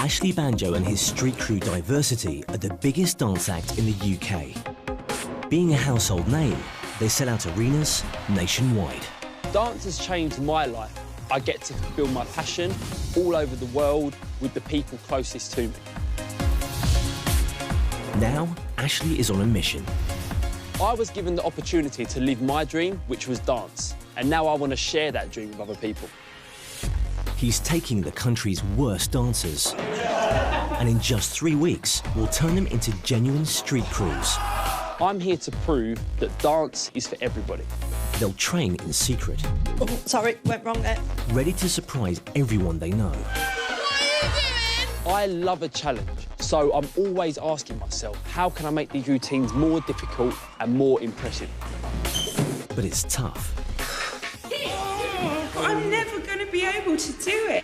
Ashley Banjo and his street crew Diversity are the biggest dance act in the UK. Being a household name, they sell out arenas nationwide. Dance has changed my life. I get to fulfil my passion all over the world with the people closest to me. Now, Ashley is on a mission. I was given the opportunity to live my dream, which was dance, and now I want to share that dream with other people. He's taking the country's worst dancers and in just 3 weeks will turn them into genuine street crews. I'm here to prove that dance is for everybody. They'll train in secret. Oh, sorry, went wrong there. Ready to surprise everyone they know. What are you doing? I love a challenge, so I'm always asking myself, how can I make these routines more difficult and more impressive? But it's tough. I'm never going to be able to do it.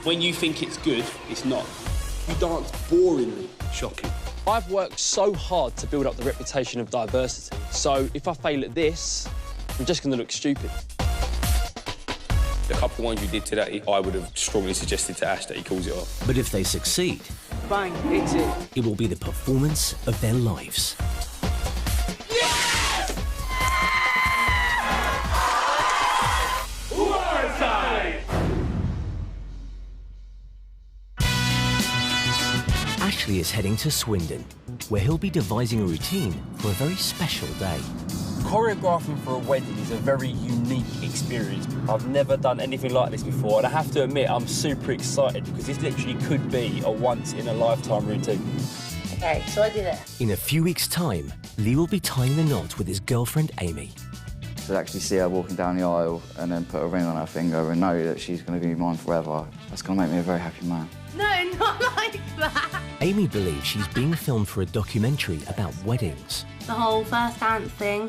When you think it's good, it's not. You dance boringly. Shocking. I've worked so hard to build up the reputation of Diversity, so if I fail at this, I'm just going to look stupid. The couple ones you did today, I would have strongly suggested to Ash that he calls it off. But if they succeed, Bang, it's it. it will be the performance of their lives. Ashley is heading to Swindon, where he'll be devising a routine for a very special day. Choreographing for a wedding is a very unique experience. I've never done anything like this before, and I have to admit I'm super excited because this literally could be a once-in-a-lifetime routine. OK, so I did it. In a few weeks' time, Lee will be tying the knot with his girlfriend Amy. To actually see her walking down the aisle and then put a ring on her finger and know that she's going to be mine forever, that's going to make me a very happy man. No, not like that. Amy believes she's being filmed for a documentary about weddings. The whole first dance thing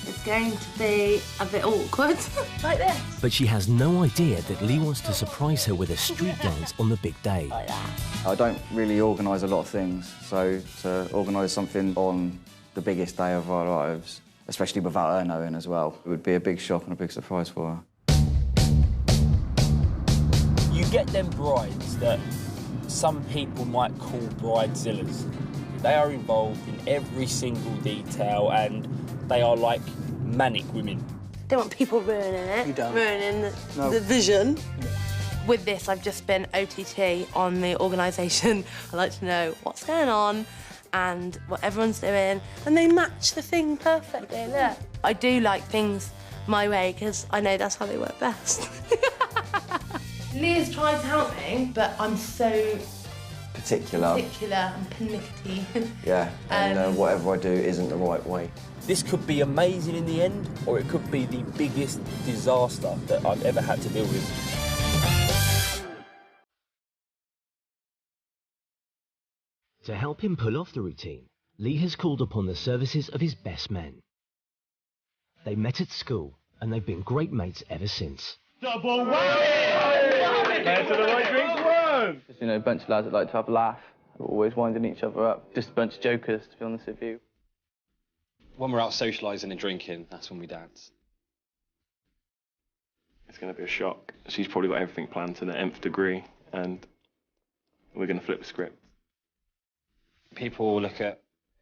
is going to be a bit awkward. Like this. But she has no idea that Lee wants to surprise her with a street dance on the big day. Like that. I don't really organise a lot of things, so to organise something on the biggest day of our lives, especially without her knowing as well, it would be a big shock and a big surprise for her. You get them brides that some people might call bridezillas. They are involved in every single detail and they are like manic women. Don't want people ruining it. You don't. Ruining the vision. With this, I've just been OTT on the organisation. I like to know what's going on and what everyone's doing, and they match the thing perfectly. Look, I do like things my way because I know that's how they work best. Leah's tried to help me, but I'm so Particular. and pernickety. Yeah, and whatever I do isn't the right way. This could be amazing in the end, or it could be the biggest disaster that I've ever had to deal with. To help him pull off the routine, Lee has called upon the services of his best men. They met at school, and they've been great mates ever since. Double whammy! Head to the right drinks one! Just, you know, a bunch of lads that like to have a laugh, always winding each other up. Just a bunch of jokers, to be honest with you. When we're out socialising and drinking, that's when we dance. It's going to be a shock. She's probably got everything planned to the nth degree, and we're going to flip the script. People will look at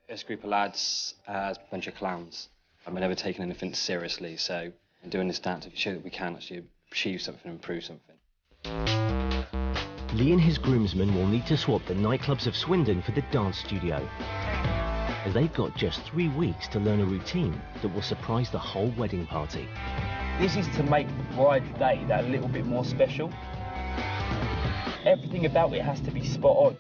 this group of lads as a bunch of clowns. And we're never taking anything seriously, so in doing this dance, we show that we can actually achieve something, improve something. Lee and his groomsmen will need to swap the nightclubs of Swindon for the dance studio, as they've got just 3 weeks to learn a routine that will surprise the whole wedding party. This is to make the bride's day that little bit more special. Everything about it has to be spot on.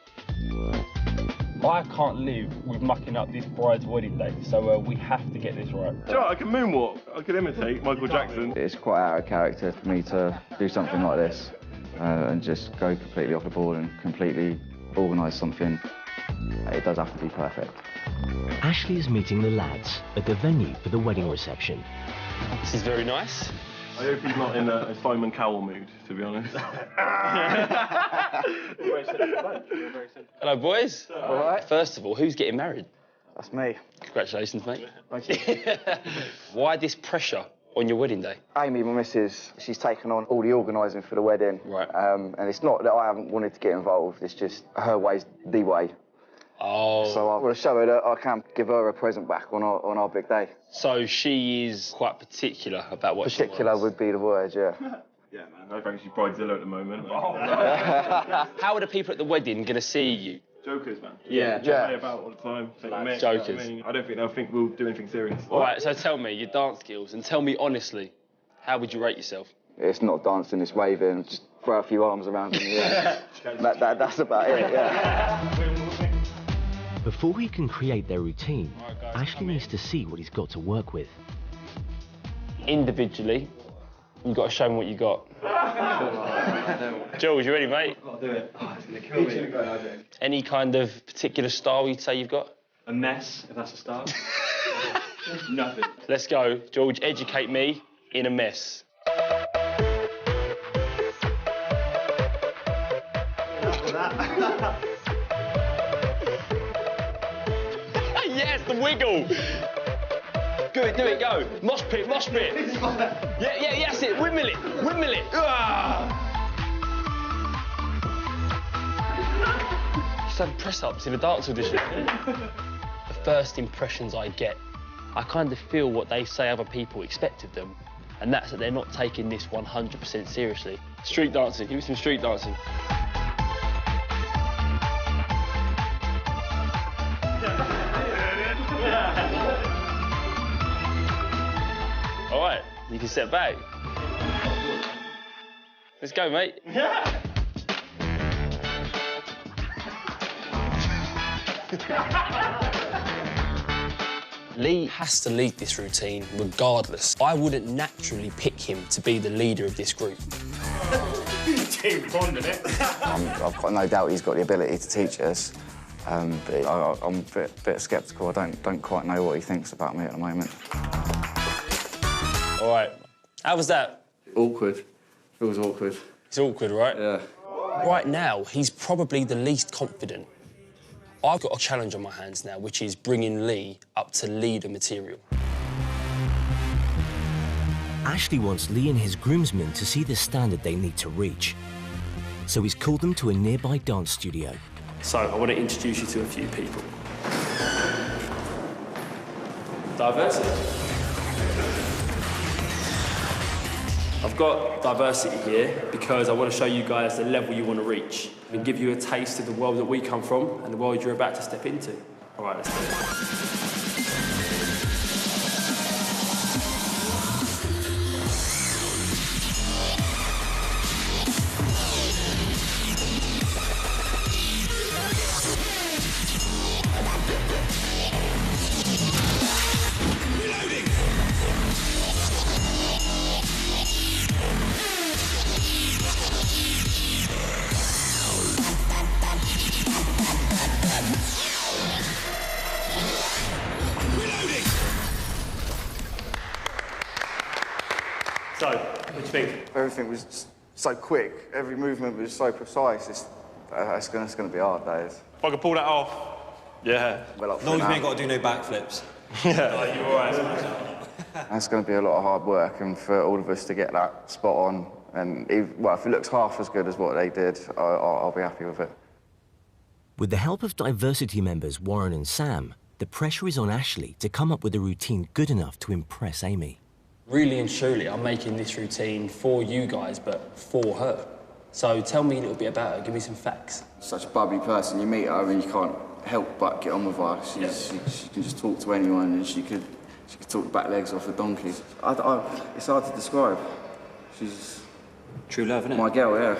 I can't live with mucking up this bride's wedding day, so we have to get this right. Sure, I can moonwalk. I can imitate Michael Jackson. It's quite out of character for me to do something like this and just go completely off the board and completely organise something. It does have to be perfect. Ashley is meeting the lads at the venue for the wedding reception. This is very nice. I hope he's not in a Simon Cowell mood, to be honest. Hello, boys. All right. First of all, who's getting married? That's me. Congratulations, mate. Thank you. Why this pressure on your wedding day? Amy, my missus, she's taken on all the organising for the wedding. Right. And it's not that I haven't wanted to get involved, it's just her way's the way. Oh. So I want to show her that I can give her a present back on our big day. So she is quite particular about what she Particular wants. would be the word, yeah. Yeah, man. I think she's bridezilla at the moment. How are the people at the wedding going to see you? Jokers, man. Yeah. Play about all the time. Jokers. I don't think they'll think we'll do anything serious. All right, so tell me your dance skills and tell me honestly, how would you rate yourself? It's not dancing, it's waving. Just throw a few arms around in the air. That's about it, yeah. Before he can create their routine, Ashley needs to see what he's got to work with. Individually, you've got to show me what you got. Jules, you ready, mate? I'll do it. Oh, it's going to kill me. Any kind of particular style you'd say you've got? A mess, if that's a start. Nothing. Let's go. George, educate me in a mess. Yes, the wiggle. Do it, go. Mosh pit. Yeah, that's it. Windmill it. Just had press-ups in a dance audition. The first impressions I get, I kind of feel what they say other people expect of them, and that's that they're not taking this 100% seriously. Street dancing. Give me some street dancing. All right, you can step back. Let's go, mate. Yeah. Lee has to lead this routine regardless. I wouldn't naturally pick him to be the leader of this group. Team bond, isn't it? I've got no doubt he's got the ability to teach us, but I'm a bit sceptical. I don't quite know what he thinks about me at the moment. All right. How was that? Awkward. It was awkward. It's awkward, right? Yeah. Right now, he's probably the least confident. I've got a challenge on my hands now, which is bringing Lee up to leader material. Ashley wants Lee and his groomsmen to see the standard they need to reach. So he's called them to a nearby dance studio. So, I want to introduce you to a few people. Diversity. I've got diversity here because I want to show you guys the level you want to reach and give you a taste of the world that we come from and the world you're about to step into. All right, let's do it. So, what do you think? Everything was just so quick. Every movement was so precise. It's going to be hard, that is. If I could pull that off. Yeah. Well, As long as we ain't got to do no backflips. Yeah. You all right? It's going to be a lot of hard work, and for all of us to get that spot on, and if it looks half as good as what they did, I'll be happy with it. With the help of diversity members Warren and Sam, the pressure is on Ashley to come up with a routine good enough to impress Amy. Really and truly, I'm making this routine for you guys, but for her. So tell me a little bit about her. Give me some facts. Such a bubbly person. You meet her and you can't help but get on with her. She can just talk to anyone, and she could talk the back legs off the donkeys. It's hard to describe. She's true love, isn't it? My girl, yeah.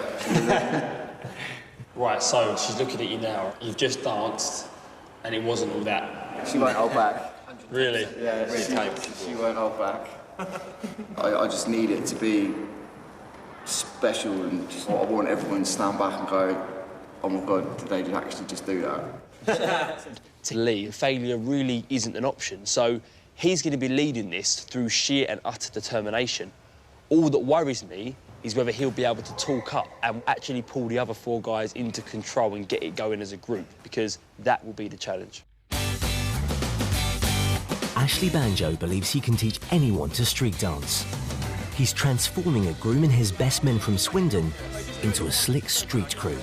Right, so she's looking at you now. You've just danced, and it wasn't all that. She won't hold back. Really? Yeah, she won't hold back. I just need it to be special, and I want everyone to stand back and go, oh my God, did they actually just do that? To Lee, failure really isn't an option, so he's going to be leading this through sheer and utter determination. All that worries me is whether he'll be able to talk up and actually pull the other four guys into control and get it going as a group, because that will be the challenge. Ashley Banjo believes he can teach anyone to street dance. He's transforming a groom and his best men from Swindon into a slick street crew.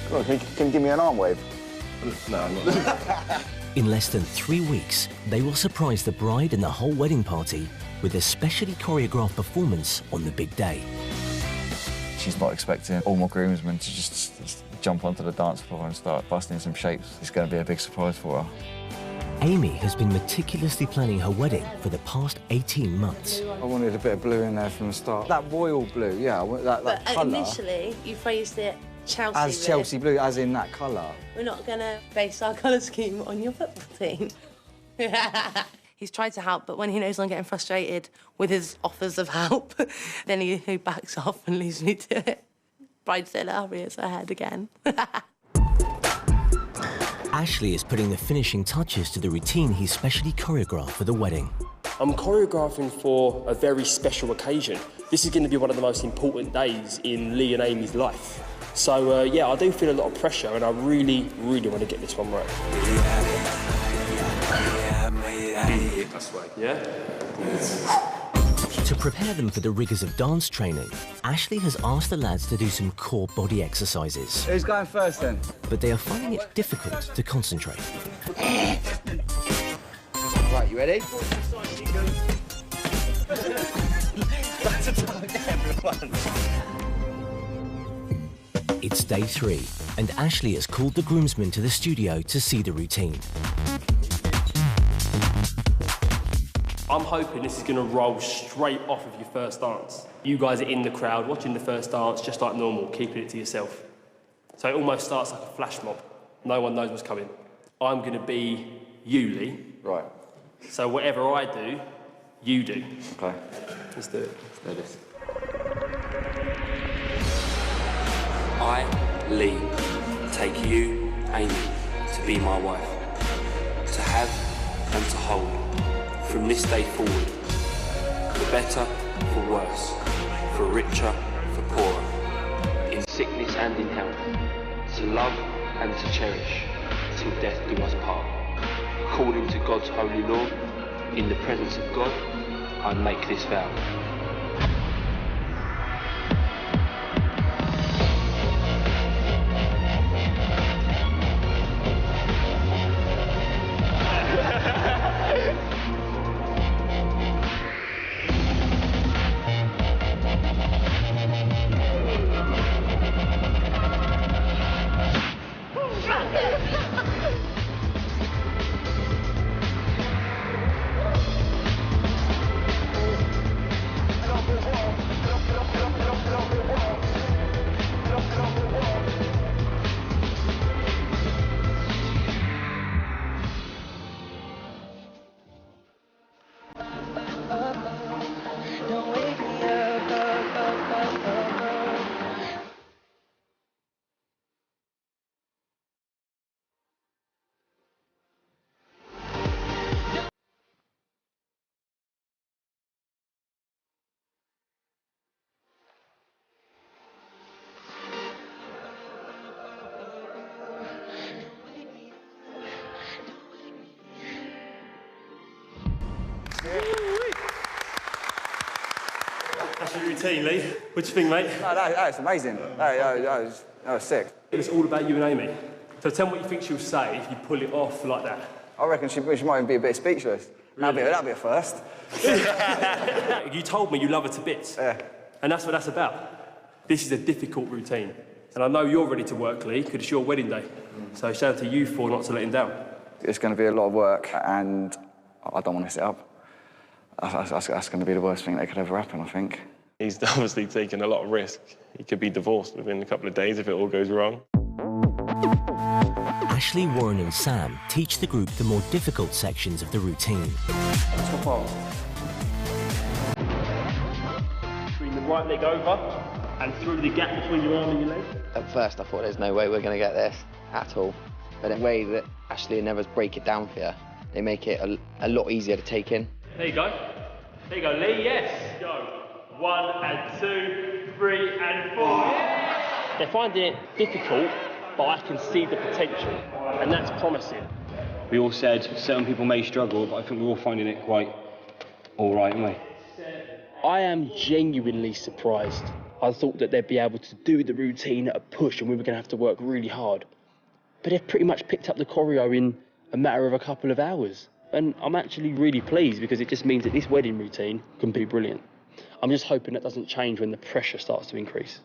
Come on, can you give me an arm wave? No, I'm not. In less than 3 weeks, they will surprise the bride and the whole wedding party with a specially choreographed performance on the big day. She's not expecting all my groomsmen to just jump onto the dance floor and start busting some shapes. It's going to be a big surprise for her. Amy has been meticulously planning her wedding for the past 18 months. I wanted a bit of blue in there from the start. That royal blue, yeah, that colour. Initially, you phrased it Chelsea As blue. Chelsea blue, as in that colour. We're not going to base our colour scheme on your football team. He's tried to help, but when he knows I'm getting frustrated with his offers of help, then he backs off and leaves me to it. Bridezilla rears her head again. Ashley is putting the finishing touches to the routine he specially choreographed for the wedding. I'm choreographing for a very special occasion. This is going to be one of the most important days in Lee and Amy's life. So, yeah, I do feel a lot of pressure, and I really, really want to get this one right. That's right. Yeah? To prepare them for the rigours of dance training, Ashley has asked the lads to do some core body exercises. Who's going first, then? But they are finding it difficult to concentrate. Right, you ready? It's day 3, and Ashley has called the groomsmen to the studio to see the routine. I'm hoping this is going to roll straight off of your first dance. You guys are in the crowd watching the first dance just like normal, keeping it to yourself. So it almost starts like a flash mob. No one knows what's coming. I'm going to be you, Lee. Right. So whatever I do, you do. OK. Let's do it. Let's do this. I, Lee, take you, Amy, to be my wife. To have and to hold. From this day forward, for better, for worse, for richer, for poorer, in sickness and in health, to love and to cherish, till death do us part. According to God's holy law, in the presence of God, I make this vow. That's your routine, Lee. What do you think, mate? No, that's amazing. That was sick. It's all about you and Amy. So tell me what you think she'll say if you pull it off like that. I reckon she might even be a bit speechless. Really? That'd be a first. You told me you love her to bits. Yeah. And that's what that's about. This is a difficult routine. And I know you're ready to work, Lee, because it's your wedding day. So shout out to you for not to let him down. It's going to be a lot of work, and I don't want to sit up. That's going to be the worst thing that could ever happen, I think. He's obviously taken a lot of risk. He could be divorced within a couple of days if it all goes wrong. Ashley, Warren and Sam teach the group the more difficult sections of the routine. Top off. Bring the right leg over and through the gap between your arm and your leg. At first I thought there's no way we're going to get this at all. But the way that Ashley and Nevers break it down for you, they make it a lot easier to take in. There you go. There you go, Lee, yes. Go. 1 and 2, 3 and 4. They're finding it difficult, but I can see the potential, and that's promising. We all said certain people may struggle, but I think we're all finding it quite all right, aren't we? I am genuinely surprised. I thought that they'd be able to do the routine at a push and we were going to have to work really hard. But they've pretty much picked up the choreo in a matter of a couple of hours. And I'm actually really pleased because it just means that this wedding routine can be brilliant. I'm just hoping that doesn't change when the pressure starts to increase.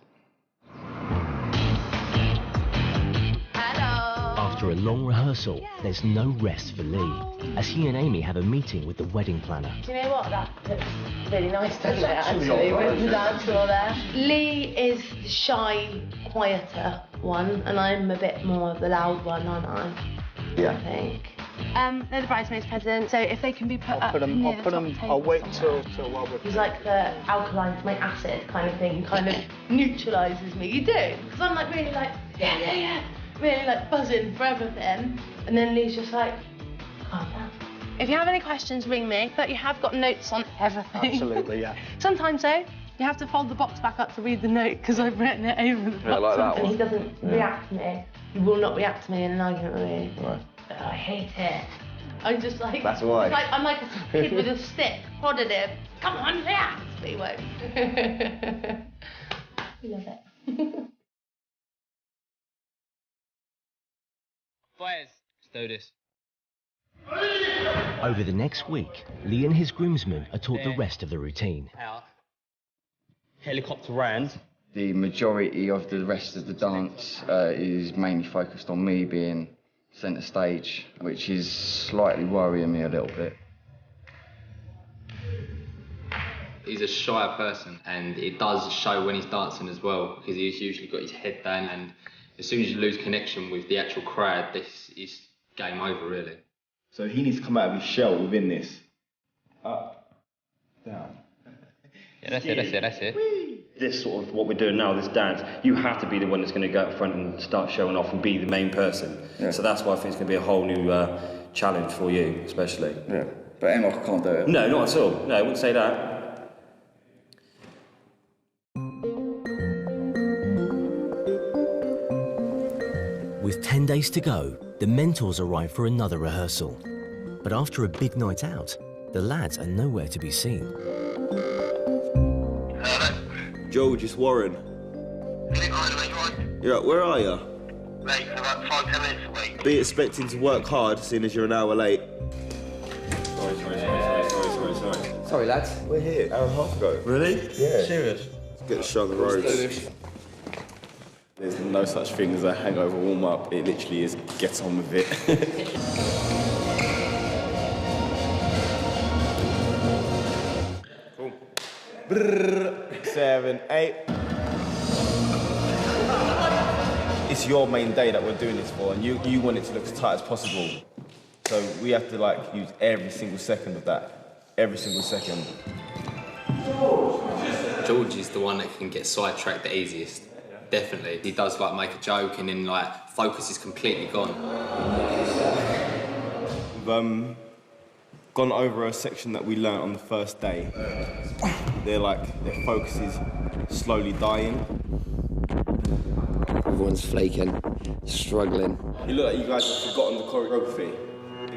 After a long rehearsal, there's no rest for Lee, as he and Amy have a meeting with the wedding planner. Do you know what? That looks really nice, doesn't it, actually, with the dance floor there? Lee is the shy, quieter one, and I'm a bit more of the loud one, aren't I? Yeah. I think. They're the bridesmaids present, so if they can be put up near the top table. I'll wait till while we're... He's like the alkaline to my acid kind of thing. He kind of neutralises me. You do? Because I'm like really like, yeah. Really like buzzing for everything. And then Lee's just like, calm down. If you have any questions, ring me. But you have got notes on everything. Absolutely, yeah. Sometimes though, you have to fold the box back up to read the note because I've written it over the box. Yeah, like that one. He doesn't react to me. He will not react to me in an argument with me. Right. Oh, I hate it. I'm just like, That's why. It's like I'm like a kid with a stick, prodded him. Come on, react. But he won't. We love it. Boys, let's do this. Over the next week, Lee and his groomsmen are taught the rest of the routine. Out. Helicopter round. The majority of the rest of the dance is mainly focused on me being centre stage, which is slightly worrying me a little bit. He's a shy person, and it does show when he's dancing as well, because he's usually got his head down, and as soon as you lose connection with the actual crowd, this is game over, really. So he needs to come out of his shell within this. Up, down. Yeah, that's it. This sort of what we're doing now, this dance, you have to be the one that's going to go up front and start showing off and be the main person. Yeah. So that's why I think it's going to be a whole new challenge for you, especially. Yeah, but Emma can't do it. No, not at all. No, I wouldn't say that. With 10 days to go, the mentors arrive for another rehearsal. But after a big night out, the lads are nowhere to be seen. George, it's Warren. Yeah, where are you? Mate, for about 5-10 minutes away. Be expecting to work hard, seeing as you're an hour late. Sorry. Sorry, lads. We're here, hour and a half ago. Really? Yeah. Serious? Let's get the show on the roads. There's no such thing as a hangover warm-up. It literally is get on with it. Cool. Brrr, 7, 8. It's your main day that we're doing this for, and you want it to look as tight as possible. So we have to like use every single second of that. Every single second. George is the one that can get sidetracked the easiest. Definitely. He does like make a joke and then like focus is completely gone. We've gone over a section that we learnt on the first day. Their focus is slowly dying. Everyone's flaking, struggling. You look like you guys have forgotten the choreography.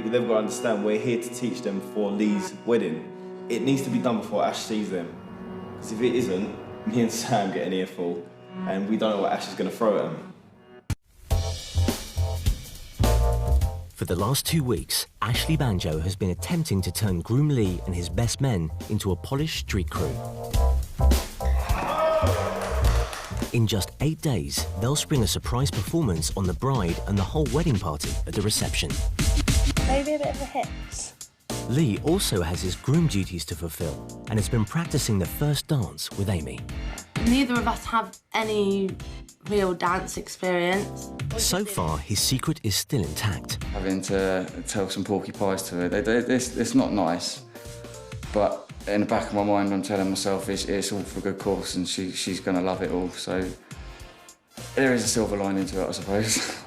They've got to understand we're here to teach them for Lee's wedding. It needs to be done before Ash sees them. Because if it isn't, me and Sam get an earful. And we don't know what Ash is going to throw at him. For the last 2 weeks, Ashley Banjo has been attempting to turn Groom Lee and his best men into a polished street crew. In just 8 days, they'll spring a surprise performance on the bride and the whole wedding party at the reception. Maybe a bit of a hit. Lee also has his groom duties to fulfill and has been practicing the first dance with Amy. Neither of us have any real dance experience. So far, his secret is still intact. Having to tell some porcupines to her, it's not nice, but in the back of my mind, I'm telling myself it's all for a good cause and she's going to love it all, so there is a silver lining to it, I suppose.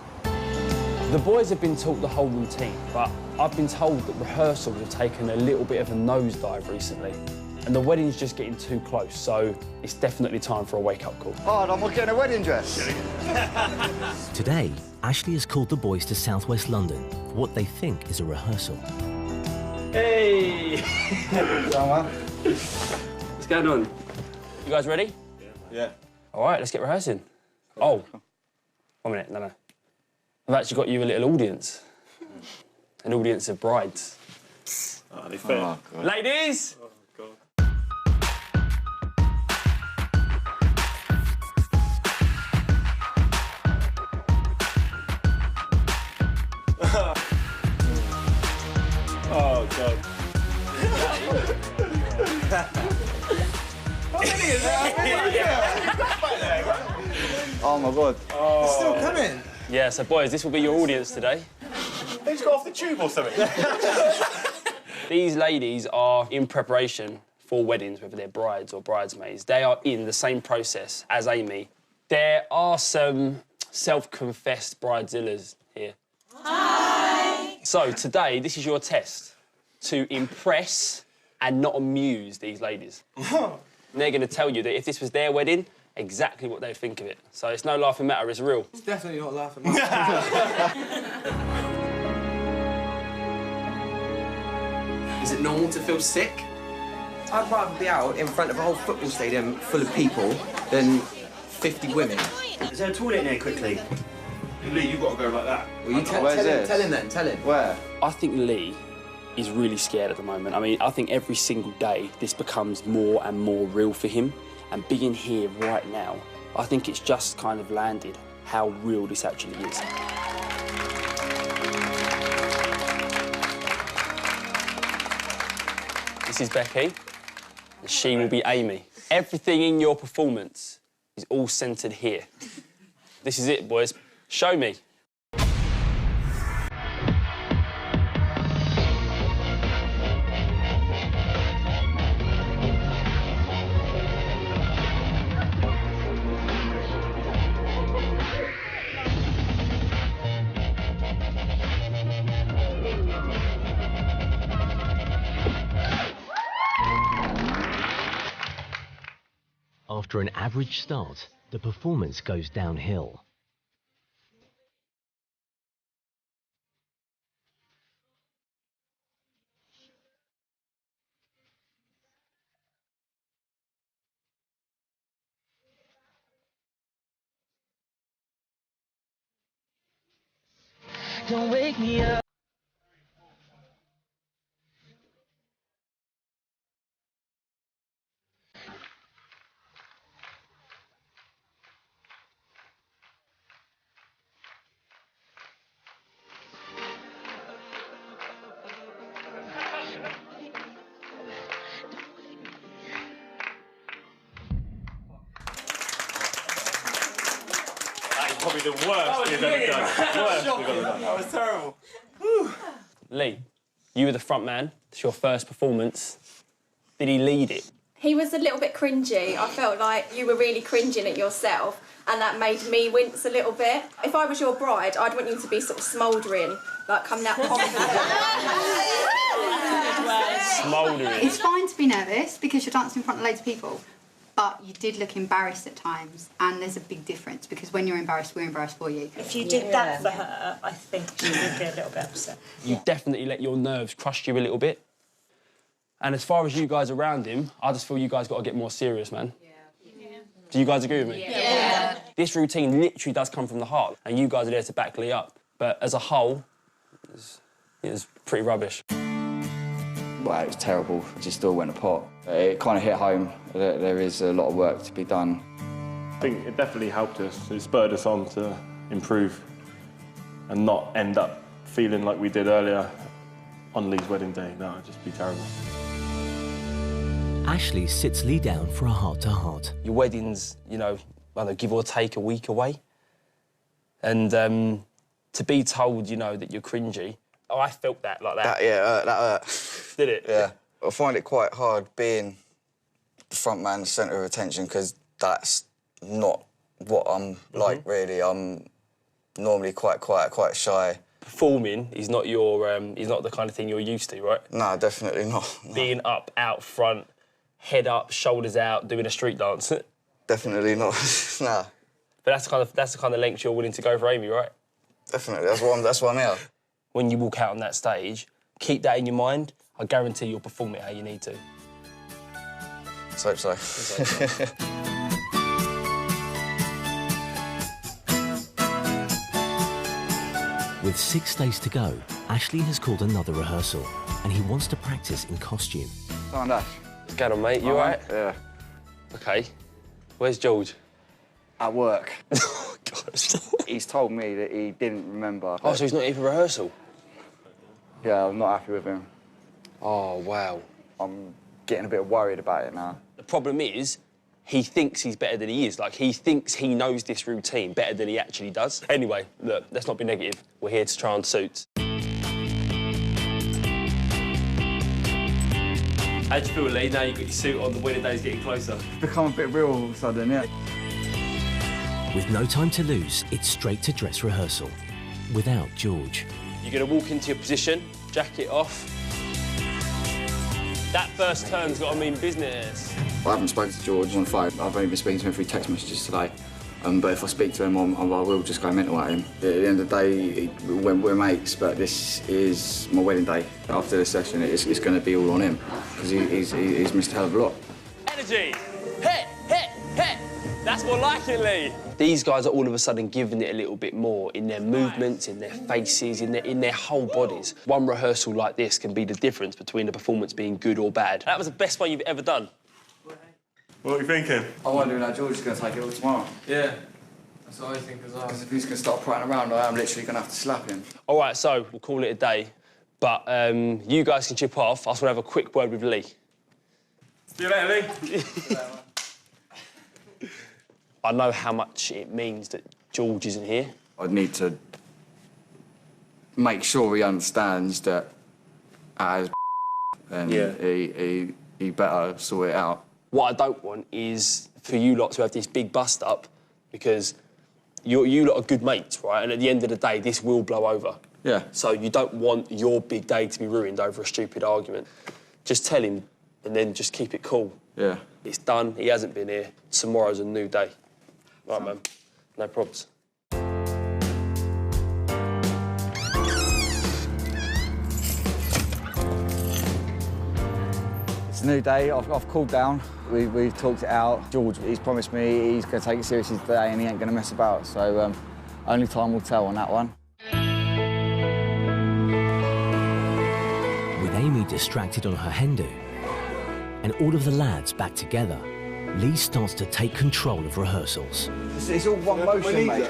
The boys have been taught the whole routine, but I've been told that rehearsals have taken a little bit of a nosedive recently. And the wedding's just getting too close, so it's definitely time for a wake-up call. Oh, I'm not getting a wedding dress. Today, Ashley has called the boys to southwest London for what they think is a rehearsal. Hey! What's going on? You guys ready? Yeah. All right, let's get rehearsing. Oh, 1 minute, no. I've actually got you a little audience. An audience of brides. Oh, they fit. Oh, God. Ladies! Oh, God. Oh, God. Oh my God. It's still coming. Yeah, so boys, this will be your audience today. They just got off the tube or something. These ladies are in preparation for weddings, whether they're brides or bridesmaids. They are in the same process as Amy. There are some self-confessed bridezillas here. Hi! So today, this is your test to impress and not amuse these ladies. And they're going to tell you that if this was their wedding, exactly what they'd think of it. So it's no laughing matter, it's real. It's definitely not laughing matter. Is it normal to feel sick? I'd rather be out in front of a whole football stadium full of people than 50 women. Is there a toilet in there quickly? Lee, you've got to go like that. Well, you tell him then, tell him. Where? I think Lee is really scared at the moment. I mean, I think every single day this becomes more and more real for him. And being here right now, I think it's just kind of landed how real this actually is. This is Becky, and she will be Amy. Everything in your performance is all centred here. This is it, boys. Show me. After an average start, the performance goes downhill. Don't wake me up. Probably the worst you've ever done. Worst you've ever done. That was terrible. Lee, you were the front man. It's your first performance. Did he lead it? He was a little bit cringy. I felt like you were really cringing at yourself, and that made me wince a little bit. If I was your bride, I'd want you to be sort of smouldering, like coming out Smouldering. It's fine to be nervous because you're dancing in front of loads of people, but you did look embarrassed at times, and there's a big difference because when you're embarrassed, we're embarrassed for you. If you did that for her, I think she would be a little bit upset. You definitely let your nerves crush you a little bit. And as far as you guys around him, I just feel you guys got to get more serious, man. Yeah. Do you guys agree with me? Yeah. This routine literally does come from the heart, and you guys are there to back Lee up. But as a whole, it was pretty rubbish. Well, it was terrible. It just all went apart. It kind of hit home. There is a lot of work to be done. I think it definitely helped us. It spurred us on to improve and not end up feeling like we did earlier on Lee's wedding day. No, it'd just be terrible. Ashley sits Lee down for a heart-to-heart. Your wedding's, you know, I don't know, give or take a week away. And to be told, you know, that you're cringy, I felt that like that. That hurt. Did it? Yeah. I find it quite hard being the front man, the centre of attention, because that's not what I'm like, really. I'm normally quite quiet, quite shy. Performing is not your, is not the kind of thing you're used to, right? No, definitely not. No. Being up, out front, head up, shoulders out, doing a street dance. Definitely not. Nah. But that's the kind of lengths you're willing to go for Amy, right? Definitely, that's why I'm here. When you walk out on that stage, keep that in your mind. I guarantee you'll perform it how you need to. Let's hope so. With 6 days to go, Ashley has called another rehearsal, and he wants to practice in costume. Come on, Dash. What's going on, mate? You all right? Yeah. OK. Where's George? At work. Oh, gosh. He's told me that he didn't remember. Oh, so he's not here for rehearsal? Yeah, I'm not happy with him. Oh, wow. I'm getting a bit worried about it now. The problem is, he thinks he's better than he is. Like, he thinks he knows this routine better than he actually does. Anyway, look, let's not be negative. We're here to try on suits. How do you feel, Lee, now you've got your suit on, the wedding day's getting closer? It's become a bit real all of a sudden, yeah. With no time to lose, it's straight to dress rehearsal. Without George. You're going to walk into your position, jacket off. That first turn's got to mean business. I haven't spoken to George on the phone. I've only been speaking to him through text messages today. But if I speak to him, I will just go mental at him. At the end of the day, we're mates, but this is my wedding day. After this session, it's going to be all on him, because he's missed a hell of a lot. Energy! Hey, hey, hey! That's more like it, Lee. These guys are all of a sudden giving it a little bit more in their movements, in their faces, in their whole bodies. One rehearsal like this can be the difference between a performance being good or bad. That was the best one you've ever done. What are you thinking? I wonder now George is going to take it all tomorrow. Yeah, that's what I think as well. Because if he's going to start prattling around, I am literally going to have to slap him. All right, so we'll call it a day. But you guys can chip off. I just want to have a quick word with Lee. See you later, Lee. I know how much it means that George isn't here. I'd need to make sure he understands that as and he better sort it out. What I don't want is for you lot to have this big bust-up because you lot are good mates, right? And at the end of the day, this will blow over. Yeah. So you don't want your big day to be ruined over a stupid argument. Just tell him and then just keep it cool. Yeah. It's done. He hasn't been here. Tomorrow's a new day. Right, man. No probs. It's a new day. I've cooled down. We've talked it out. George, he's promised me he's going to take it seriously today and he ain't going to mess about. So only time will tell on that one. With Amy distracted on her hen do, and all of the lads back together, Lee starts to take control of rehearsals. It's all one motion, mate.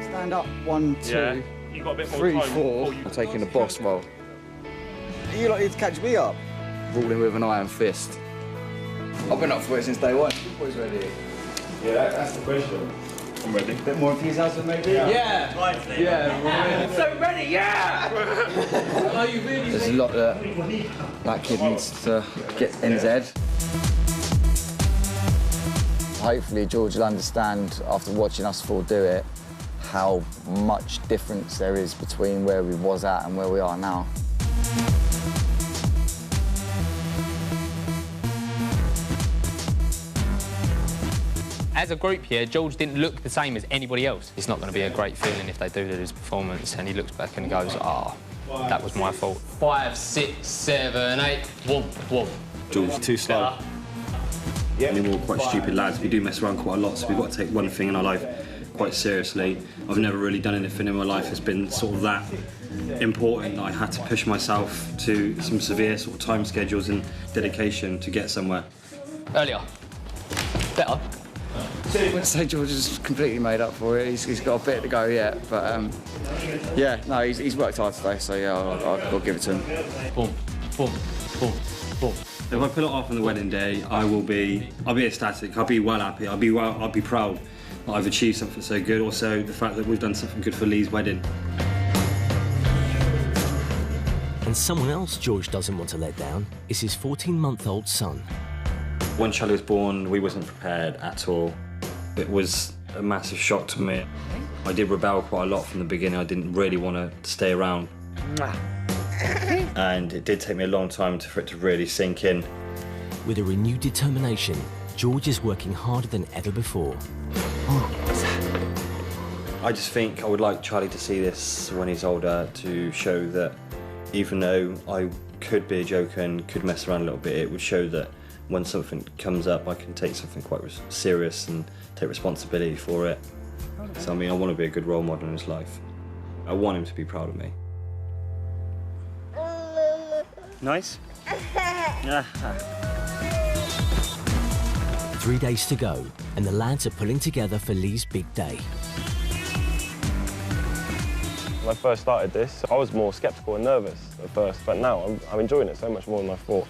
Stand up, 1, 2, Yeah. You got a bit more 3, time 4. I'm taking the boss role. You lot need to catch me up. Ruling with an iron fist. I've been up for it since day one. Boys ready? Yeah, that's the question. I'm ready. A bit more enthusiasm, maybe? Yeah. Yeah. So ready, yeah! Are you really? There's a lot that kid needs to get in his head. Hopefully George will understand, after watching us four do it, how much difference there is between where we was at and where we are now. As a group here, George didn't look the same as anybody else. It's not going to be a great feeling if they do his performance and he looks back and goes, ah, oh, that was my fault. 5, 6, 7, 8, whoop, whoop. George, too slow. Yeah. We're all quite stupid lads. We do mess around quite a lot, so we've got to take one thing in our life quite seriously. I've never really done anything in my life that's been sort of that important that I had to push myself to some severe sort of time schedules and dedication to get somewhere. Earlier. Better. I wouldn't say George is completely made up for it. He's got a bit to go yet, but yeah, no, he's worked hard today, so yeah, I'll give it to him. Boom, boom, boom, boom. If I pull it off on the wedding day, I'll be ecstatic. I'll be well happy. I'll be proud that I've achieved something so good. Also, the fact that we've done something good for Lee's wedding. And someone else George doesn't want to let down is his 14-month-old son. When Charlie was born, we wasn't prepared at all. It was a massive shock to me. I did rebel quite a lot from the beginning. I didn't really want to stay around. And it did take me a long time for it to really sink in. With a renewed determination, George is working harder than ever before. I just think I would like Charlie to see this when he's older, to show that even though I could be a joker and could mess around a little bit, it would show that when something comes up, I can take something quite serious and take responsibility for it. So I mean, I want to be a good role model in his life. I want him to be proud of me. Nice? 3 days to go, and the lads are pulling together for Lee's big day. When I first started this, I was more sceptical and nervous at first, but now I'm enjoying it so much more than I thought.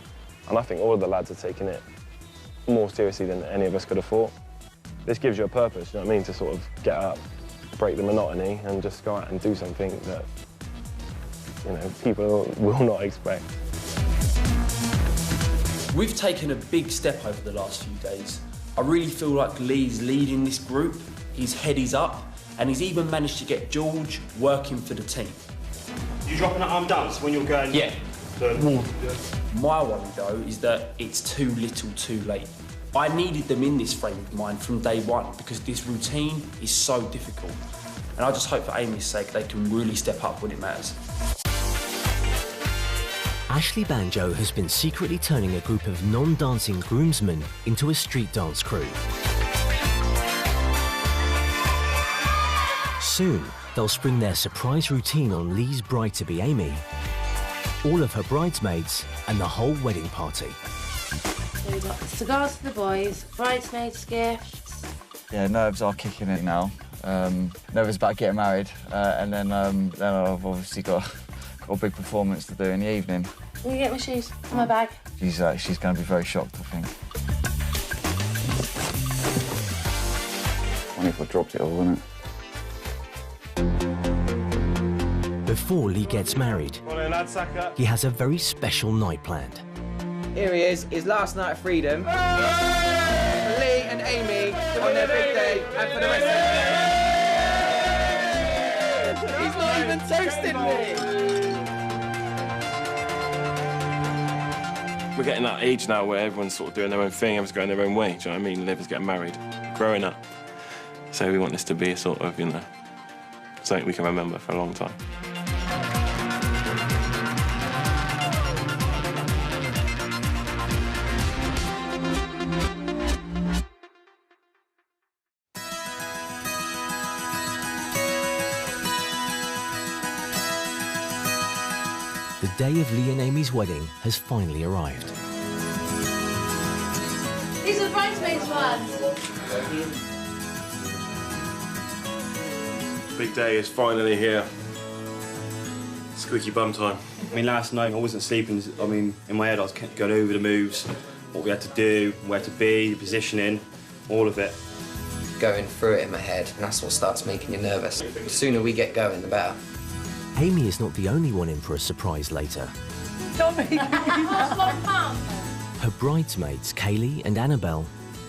And I think all of the lads are taking it more seriously than any of us could have thought. This gives you a purpose, you know what I mean, to sort of get up, break the monotony, and just go out and do something that, you know, people will not expect. We've taken a big step over the last few days. I really feel like Lee's leading this group. His head is up, and he's even managed to get George working for the team. You dropping that arm dance when you're going? Yeah. My worry, though, is that it's too little too late. I needed them in this frame of mind from day one because this routine is so difficult. And I just hope for Amy's sake they can really step up when it matters. Ashley Banjo has been secretly turning a group of non-dancing groomsmen into a street dance crew. Soon, they'll spring their surprise routine on Lee's bride-to-be Amy, all of her bridesmaids, and the whole wedding party. So we've got cigars for the boys, bridesmaids, gifts. Yeah, nerves are kicking in now. Nervous about getting married, and then I've obviously got a big performance to do in the evening. Will you get my shoes and my bag? She's going to be very shocked, I think. Funny if I dropped it all, wouldn't it? Before Lee gets married, he has a very special night planned. Here he is, his last night of freedom. For Lee and Amy on their big day, and for the rest of the He's not even toasting me! We're getting that age now where everyone's sort of doing their own thing, everyone's going their own way, do you know what I mean? Everyone's getting married, growing up. So we want this to be a sort of, you know, something we can remember for a long time. The day of Lee and Amy's wedding has finally arrived. These are the bridesmaids' ones. Big day is finally here. Squeaky bum time. I mean, last night I wasn't sleeping. I mean, in my head I was going over the moves, what we had to do, where to be, positioning, all of it. Going through it in my head, and that's what starts making you nervous. The sooner we get going, the better. Amy is not the only one in for a surprise later. Her bridesmaids, Kaylee and Annabelle,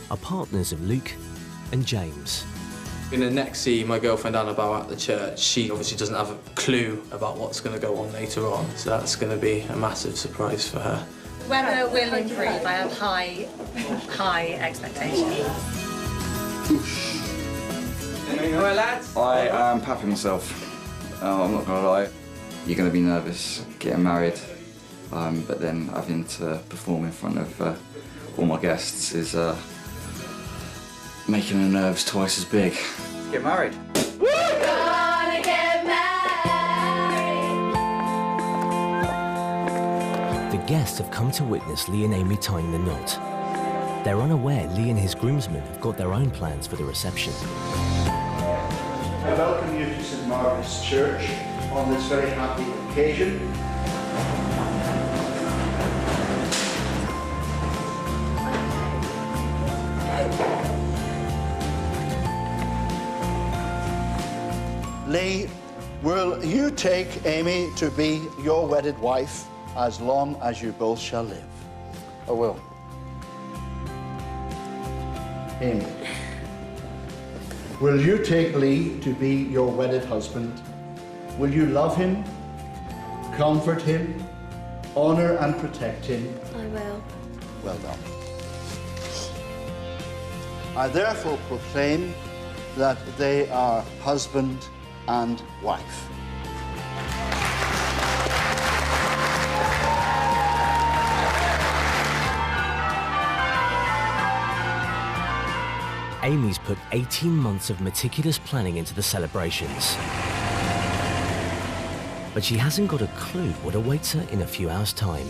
are partners of Luke and James. In the next see my girlfriend Annabelle at the church, she obviously doesn't have a clue about what's going to go on later on, so that's going to be a massive surprise for her. Whether we'll improve, I have high expectations. All right, lads? I am papping myself. I'm not going to lie. You're going to be nervous getting married, but then having to perform in front of all my guests is making the nerves twice as big. Let's get married. We're gonna get married. The guests have come to witness Lee and Amy tying the knot. They're unaware Lee and his groomsmen have got their own plans for the reception. I welcome you to St Margaret's Church on this very happy occasion. Lee, will you take Amy to be your wedded wife as long as you both shall live? I will. Amy, will you take Lee to be your wedded husband? Will you love him, comfort him, honour and protect him? I will. Well done. I therefore proclaim that they are husband and wife. Amy's put 18 months of meticulous planning into the celebrations. But she hasn't got a clue what awaits her in a few hours' time.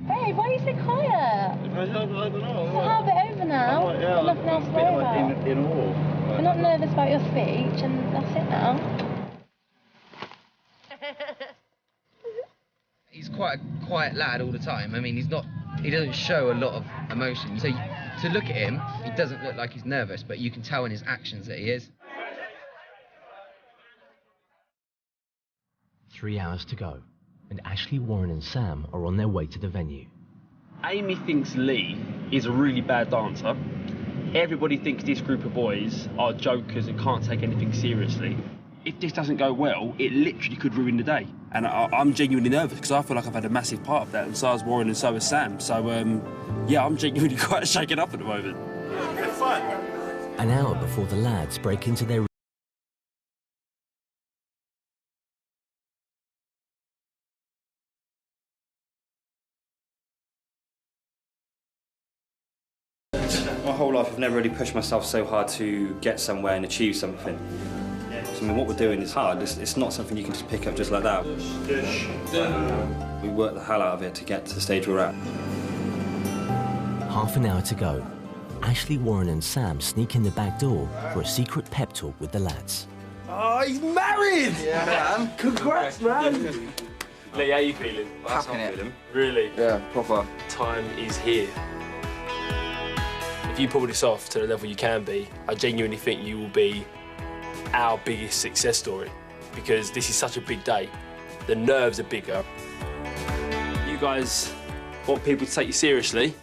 Babe, why are you so quiet? I don't know. It's a half bit over now. Oh, yeah, There's nothing else to worry about. in awe. You're not nervous about your speech, and that's it now. He's quite a quiet lad all the time. I mean, he doesn't show a lot of emotion. So to look at him, he doesn't look like he's nervous, but you can tell in his actions that he is. 3 hours to go, and Ashley, Warren and Sam are on their way to the venue. Amy thinks Lee is a really bad dancer. Everybody thinks this group of boys are jokers and can't take anything seriously. If this doesn't go well, it literally could ruin the day. And I'm genuinely nervous because I feel like I've had a massive part of that, and so has Warren and so has Sam. So, yeah, I'm genuinely quite shaken up at the moment. An hour before the lads break into their My whole life I've never really pushed myself so hard to get somewhere and achieve something. So, I mean, what we're doing is hard. It's not something you can just pick up just like that. We work the hell out of it to get to the stage we're at. Half an hour to go. Ashley, Warren and Sam sneak in the back door for a secret pep talk with the lads. Oh, he's married! Yeah, man. Congrats, man! Lee, how are you feeling? Packing it. Really? Yeah, proper. Time is here. If you pull this off to the level you can be, I genuinely think you will be our biggest success story, because this is such a big day. The nerves are bigger. You guys want people to take you seriously?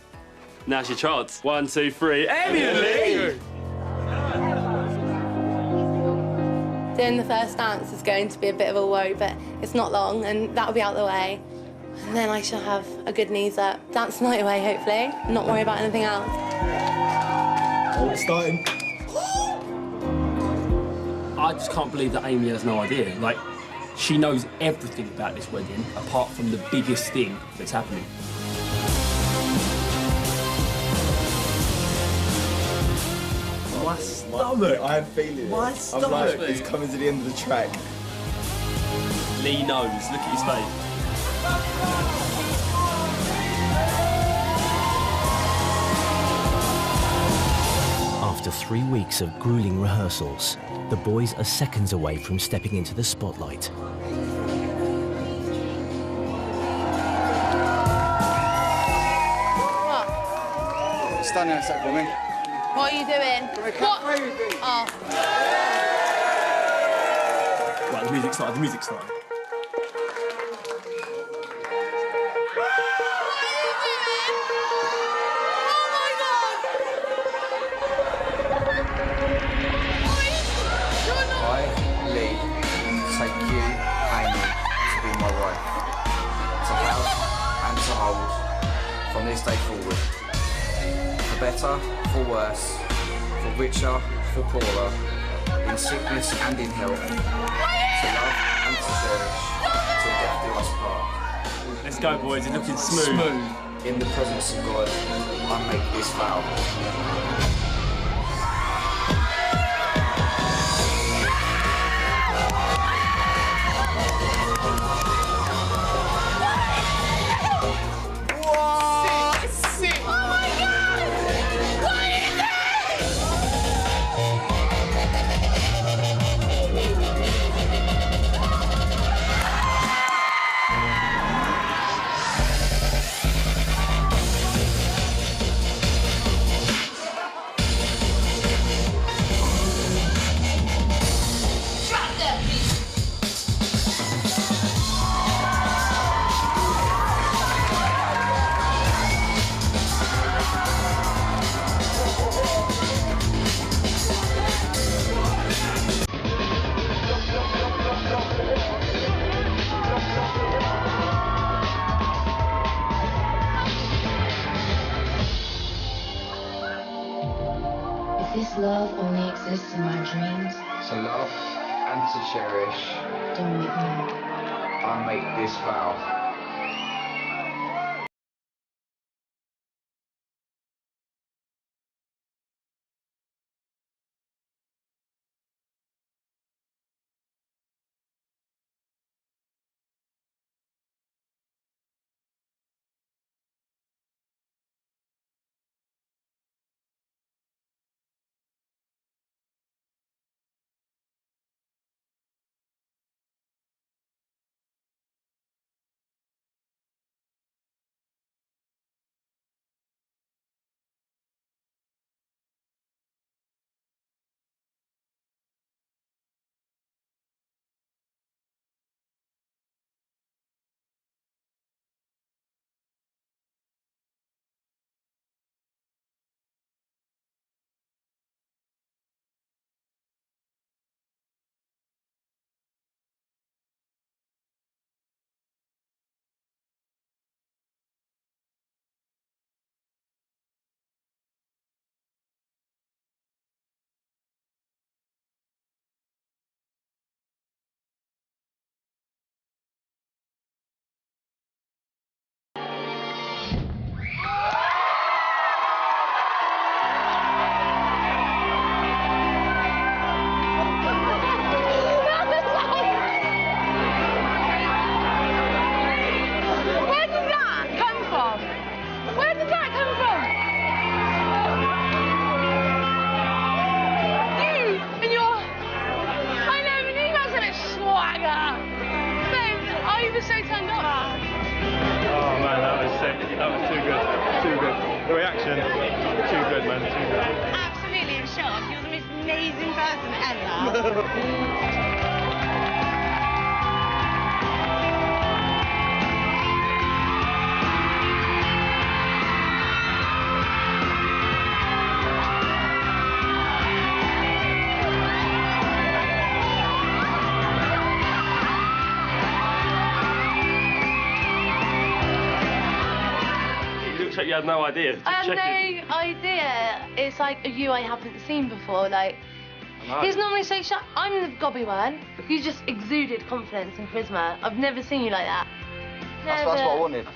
Now's your chance. 1, 2, 3. Amy and Lee! Doing the first dance is going to be a bit of a woe, but it's not long, and that'll be out the way. And then I shall have a good knees up, dance the night away, hopefully, and not worry about anything else. Oh, it's starting. I just can't believe that Amy has no idea. Like, she knows everything about this wedding, apart from the biggest thing that's happening. My stomach. I have feeling My it. stomach. I'm like, it's coming to the end of the track. Lee knows. Look at his face. After 3 weeks of grueling rehearsals, the boys are seconds away from stepping into the spotlight. Stand there a sec for me. What are you doing? What? Oh. Right, the music started. The music started. I, Lee, take you, Amy, to be my wife. To have and to hold from this day forward. For better, for worse, for richer, for poorer, in sickness and in health. To love and to cherish, till death do us part. Let's go, boys. You're looking smooth. In the presence of God, I make this vow. This love only exists in my dreams. To love and to cherish. Don't make me. I make this vow. The reaction, too good, man, too good. Absolutely in shock. You're the most amazing person ever. Like you had no idea. I had no idea. It's like a you I haven't seen before. Like, he's normally so shy. I'm the gobby one. You just exuded confidence and charisma. I've never seen you like that. That's what I wanted.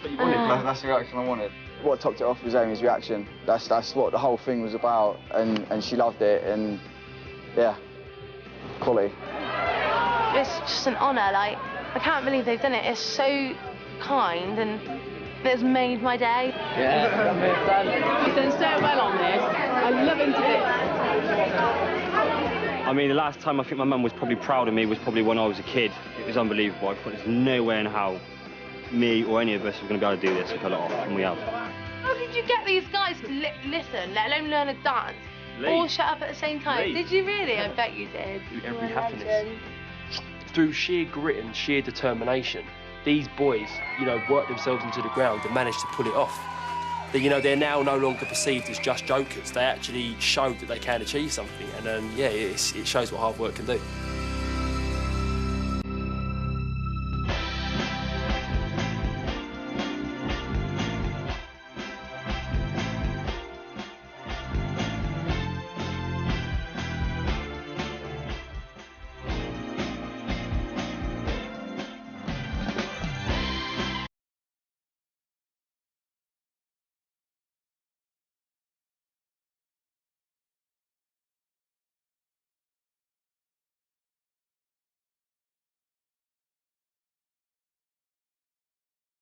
That's the reaction I wanted. What topped it off was Amy's reaction. That's what the whole thing was about, and she loved it, and yeah, quality. It's just an honour. Like, I can't believe they've done it. It's so kind and. It's made my day. Yeah, he's done so well on this. I love him to bits. I mean, the last time I think my mum was probably proud of me was probably when I was a kid. It was unbelievable. I thought there's no way in how me or any of us were going to be able to do this and pull it off, and we have. How did you get these guys to listen, let alone learn a dance? All shut up at the same time? Did you really? I bet you did. Through every happiness. Through sheer grit and sheer determination. These boys, you know, worked themselves into the ground and managed to pull it off. You know, they're now no longer perceived as just jokers. They actually showed that they can achieve something, and yeah, it shows what hard work can do.